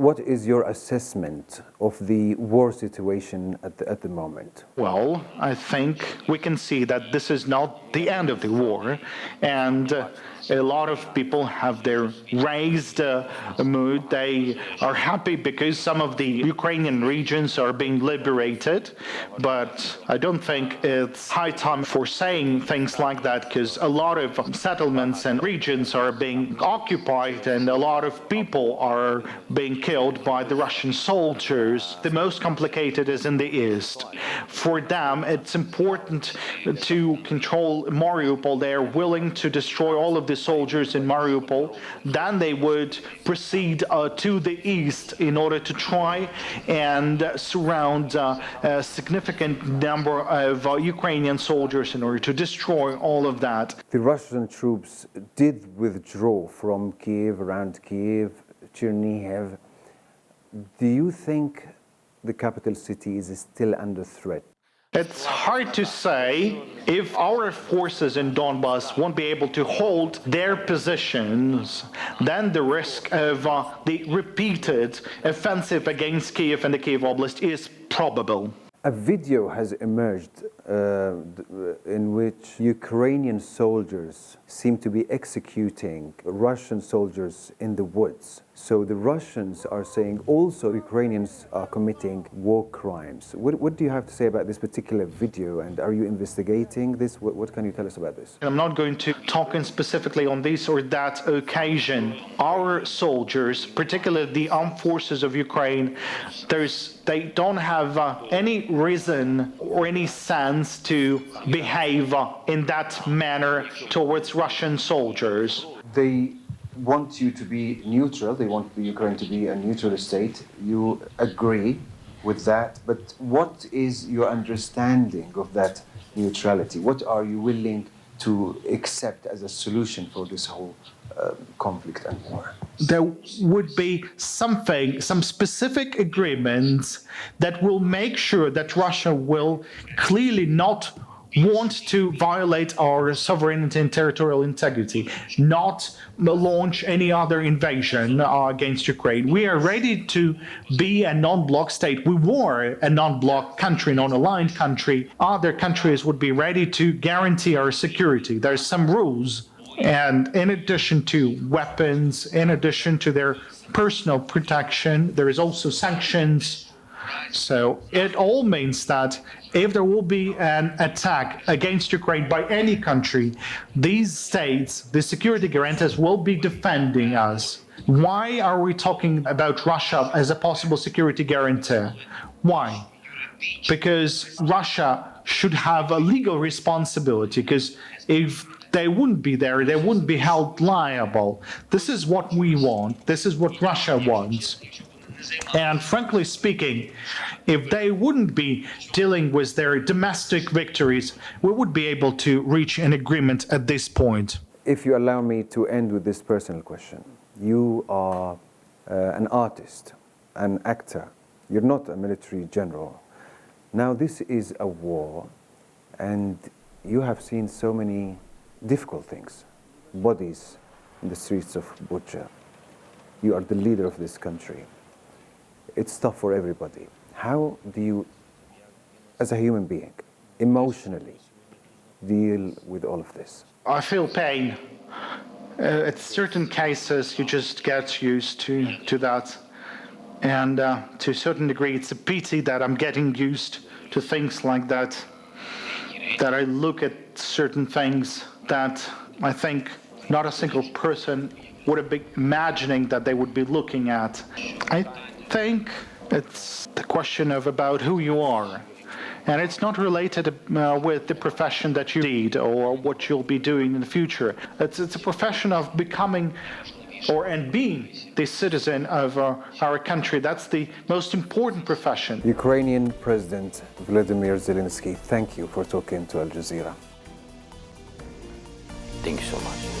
What is your assessment of the war situation at the moment? Well, I think we can see that this is not the end of the war, and a lot of people have their raised mood. They are happy because some of the Ukrainian regions are being liberated, but I don't think it's high time for saying things like that, because a lot of settlements and regions are being occupied and a lot of people are being killed by the Russian soldiers. The most complicated is in the east. For them, it's important to control Mariupol. They are willing to destroy all of the soldiers in Mariupol. Then they would proceed to the east in order to try and surround a significant number of Ukrainian soldiers in order to destroy all of that. The Russian troops did withdraw from Kiev, around Kiev, Chernihiv. Do you think the capital city is still under threat? It's hard to say. If our forces in Donbas won't be able to hold their positions, then the risk of the repeated offensive against Kiev and the Kiev Oblast is probable. A video has emerged in which Ukrainian soldiers seem to be executing Russian soldiers in the woods. So the Russians are saying also Ukrainians are committing war crimes. What do you have to say about this particular video, and are you investigating this? What can you tell us about this? I'm not going to talk in specifically on this or that occasion. Our soldiers, particularly the armed forces of Ukraine, they don't have any reason or any sense to behave in that manner towards Russian soldiers. They want you to be neutral. They want the Ukraine to be a neutral state. You agree with that, but what is your understanding of that neutrality? What are you willing to accept as a solution for this whole conflict and war? There would be some specific agreements that will make sure that Russia will clearly not want to violate our sovereignty and territorial integrity, not launch any other invasion against Ukraine. We are ready to be a non-bloc state. We were a non-bloc country, non-aligned country. Other countries would be ready to guarantee our security. There's some rules. And in addition to weapons, in addition to their personal protection, there is also sanctions. So it all means that if there will be an attack against Ukraine by any country, these states, the security guarantors, will be defending us. Why are we talking about Russia as a possible security guarantor? Why? Because Russia should have a legal responsibility, because if they wouldn't be there, they wouldn't be held liable. This is what we want. This is what Russia wants. And frankly speaking, if they wouldn't be dealing with their domestic victories, we would be able to reach an agreement at this point. If you allow me to end with this personal question. You are an artist, an actor. You're not a military general. Now this is a war, and you have seen so many difficult things. Bodies in the streets of Bucha. You are the leader of this country. It's tough for everybody. How do you, as a human being, emotionally deal with all of this? I feel pain. In certain cases, you just get used to that. And to a certain degree, it's a pity that I'm getting used to things like that, that I look at certain things that I think not a single person would have been imagining that they would be looking at. I think it's the question of about who you are. And it's not related with the profession that you lead or what you'll be doing in the future. It's a profession of becoming and being the citizen of our country. That's the most important profession. Ukrainian President Volodymyr Zelensky, thank you for talking to Al Jazeera. Thank you so much.